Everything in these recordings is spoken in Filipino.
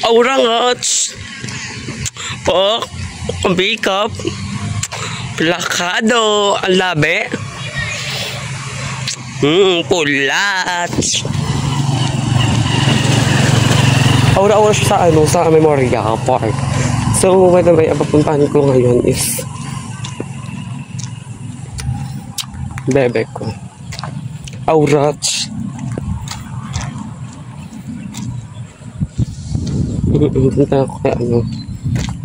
Aurangat. Po. Bikap. Plakado. Ang labi. Pulat. Aura-aura siya sa Memorial Park. So, by the way, ang papuntahan ko ngayon is bebe ko. Aurat. Punta ako kay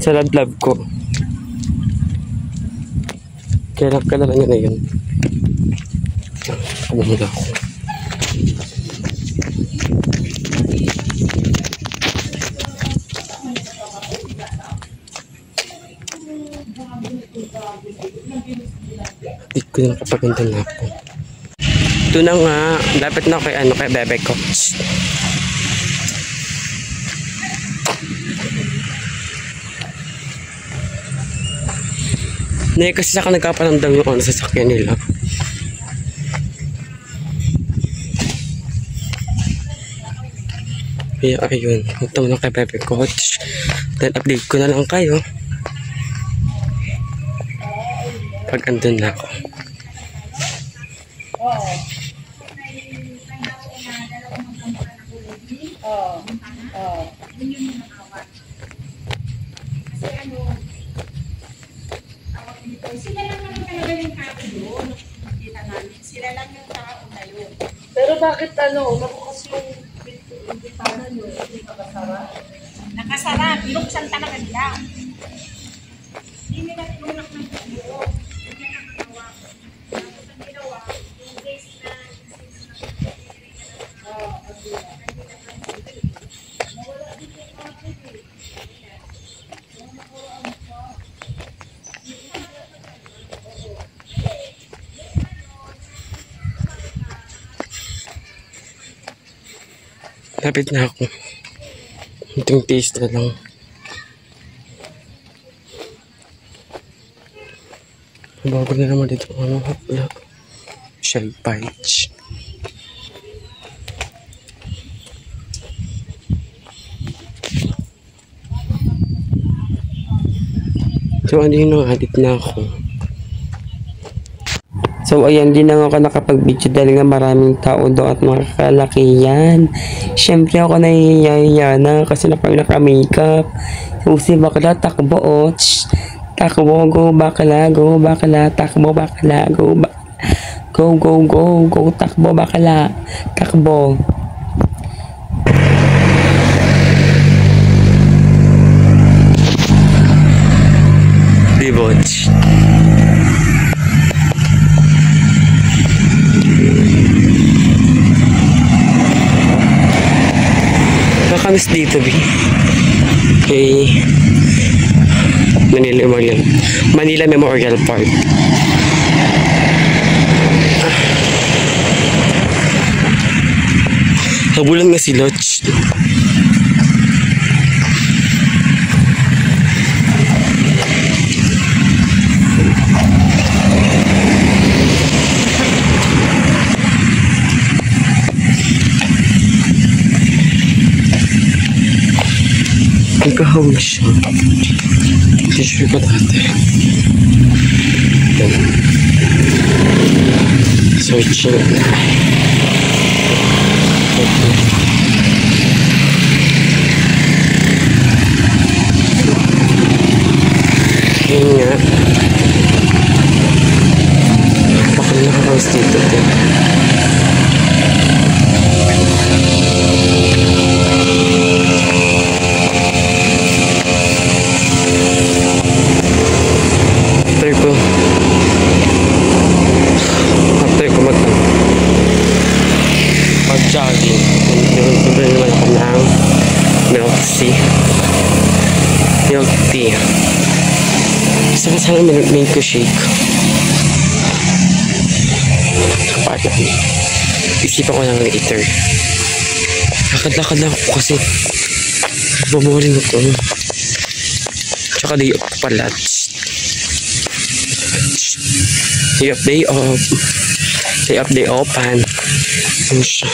sa ladlab ko. Kailangan niya na yun. Kumula ako. Di ko na kapaganda na ako. Ito na nga. Dapat na kay bebe ko. Kasi saka nagkapanamdam yung sa sasakyan nila. Kaya ayun. Ito na kay bebe ko. Then update ko na lang kayo pag andun na ako. Sila lang naman talaga yung tao doon. Kita namin. Sila lang yung tao na yun. Pero bakit nabukas yung bintana nyo? Hindi nakasara? Nakasara. Binuksan talaga nila. Hindi nila tinulak ng video. Hindi nila nakagawa. Tapos ang ginawa, yung base na nawala din yung mga TV. Lapit na ako. Itong taste na lang. Bago na naman dito. Wala. Shell bites. So, ano yun? Adit na ako. So, ayan, din na ako nakapag-video dahil nga maraming tao doon at mga kalakihan. Siyempre ako nahihiya na kasi naka-makeup. So, si bakla, takbo, takbo, go, bakla, takbo, bakla, go, go, takbo, bakla, takbo. Diboch. Kakamis dito, okay. Manila Memorial Park. Habulan nga si Lodge. Nagkahawag siya. Tissue ko dati. Searching. Yun nga. Baka nakakawas dito. Jogging. Bibili naman ako ng milk tea. Saka sana milk shake. Isipan ko lang later. Lakad-lakad lang ako kasi bumoring ito. Tsaka day off pala. Day off. Ano siya?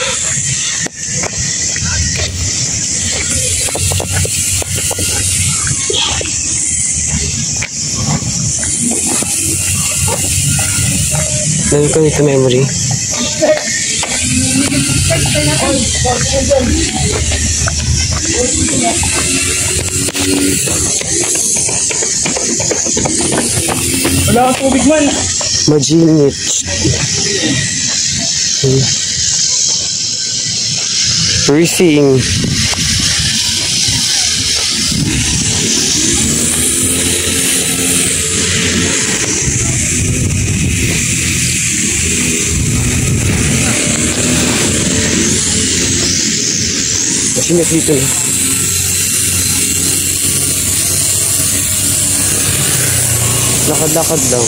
Meron ko dito memory. Wala kang tubig man. Maginit. Freezing. Maginit dito na. Lakad-lakad lang.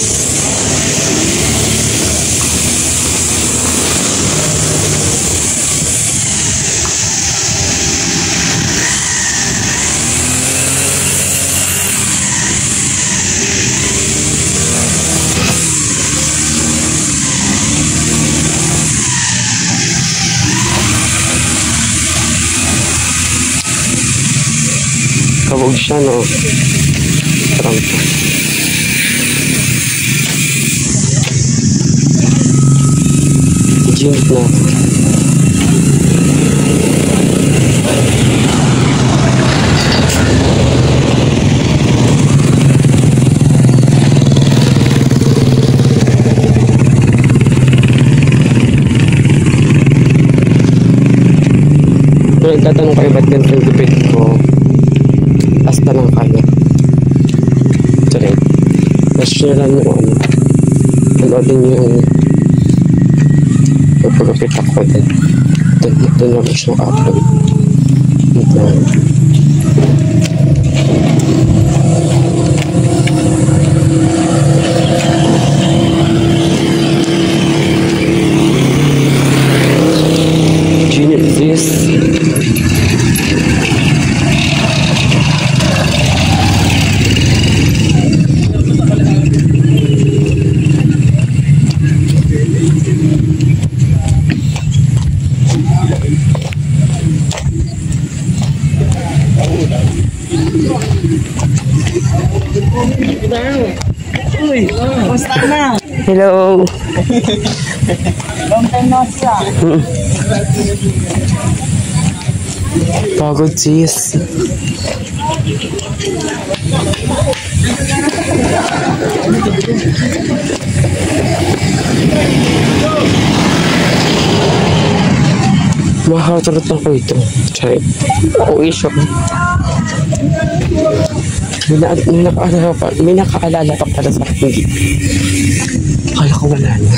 Kabog siya, no? Parang to. Ginit na. Pero tatanong kayo ba't ganito yung gupit ko? Basta lang kaya. Sorry. Share lang yung ano. Panoodin nyo yung pagpagapit ako din. Doon ako siyang upload. Ito. Genius this. Uy, kumusta na? Hello. Long time na siya. Pagod sis. Makakaturot ako ito. Sorry. Uwi siya. May nakaalala pa pala sa akin. Kaya ko wala na.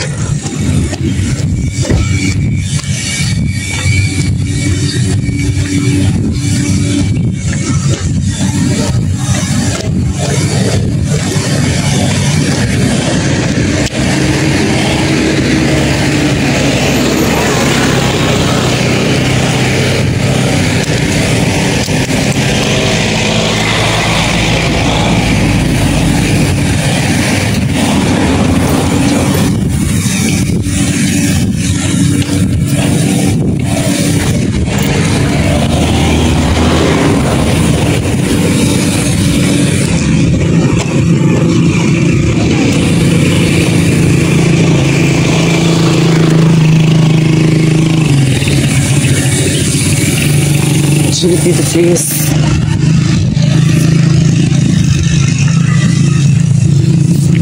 Sulit dito, cheese.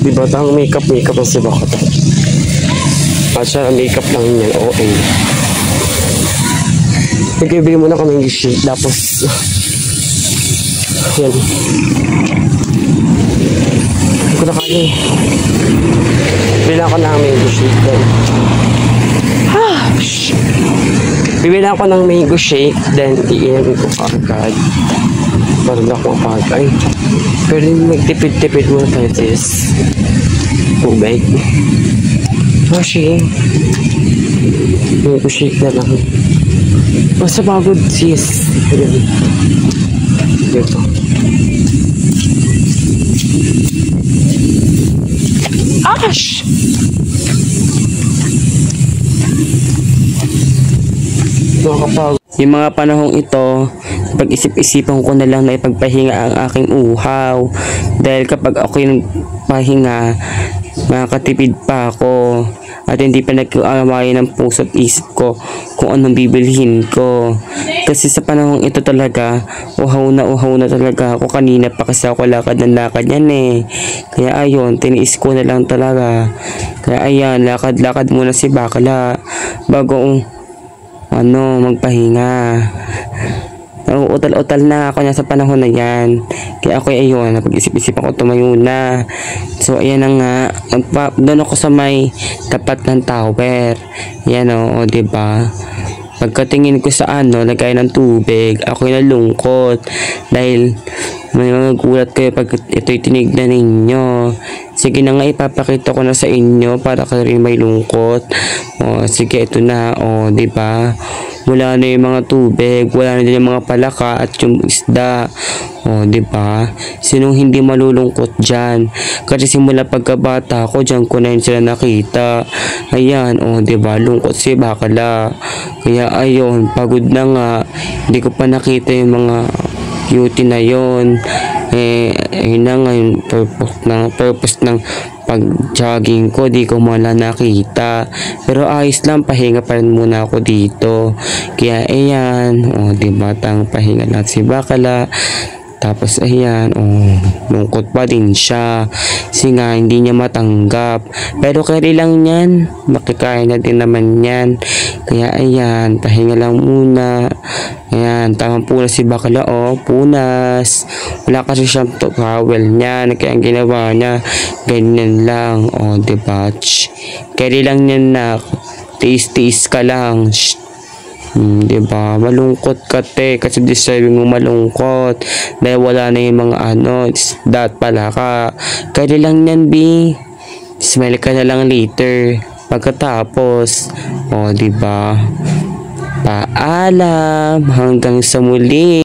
Diba tang makeup ang si Baka to? At siya makeup lang niya, OA. Nagkibigay muna kami ng shade, tapos yan. Hindi ko na kaya eh. Bila ko namin yung shade doon. Bibili ako ng mango shake, then iinom ko agad. Para na ako mapagay. Pero magtipid-tipid muna tayo sis. Tubig. Shake. Mango shake na lang. Basta pagod sis. Dito. Ash! Yung mga panahong ito, pag-isip-isipan ko na lang na ipagpahinga ang aking uhaw. Dahil kapag ako yung pahinga, makakatipid pa ako. at hindi pa nag-aaway ng puso at isip ko kung anong bibilhin ko. Kasi sa panahong ito talaga, uhaw na talaga ako. Kanina pa kasi ako lakad ng lakad yan eh. Kaya ayun, tiniis ko na lang talaga. Kaya ayan, lakad-lakad muna si bakla bago magpahinga. Utal-utal na ako na sa panahon na yan. Kaya ako ayun, napag-isip-isip ako, tumayo na. So ayan na nga, doon ako sa may tapat ng tower. Yan o, diba? Pagkatingin ko sa lagay ng tubig, ako'y nalungkot dahil may mga gulat kayo pag ito'y tinignan ninyo. Sige na nga, ipapakita ko na sa inyo para kayo rin may lungkot. O, sige, ito na. O, diba? Wala na yung mga tubig, wala na din yung mga palaka at yung isda. O, diba? Sinong hindi malulungkot dyan? Kasi simula pagkabata ko, dyan ko na yun sila nakita. Ayan, o, diba? Lungkot si bakla. Kaya, ayun, pagod na nga. Hindi ko pa nakita yung mga beauty na yon. Ayun na nga yung purpose ng pag-jogging ko, di ko muna nakita. Pero ayos lang, pahinga pa rin muna ako dito. Kaya ayan, diba, pahinga lang si bakla. Tapos ayan, lungkot pa din siya. Kasi nga, hindi niya matanggap. Pero carry lang yan. Makikain na din naman yan. Kaya ayan, pahinga lang muna. Ayan, tamang punas si bakla, punas. Wala kasi siyang towel niya. Kaya ang ginawa niya, ganyan lang. Diba? Carry lang yan na. Tiis-tiis ka lang. Diba? Malungkot ka kasi deserving mo malungkot dahil wala na yung mga isda at palaka. Kaya lang yan, B. Smile ka na lang later pagkatapos. Diba? Paalam hanggang sa muli.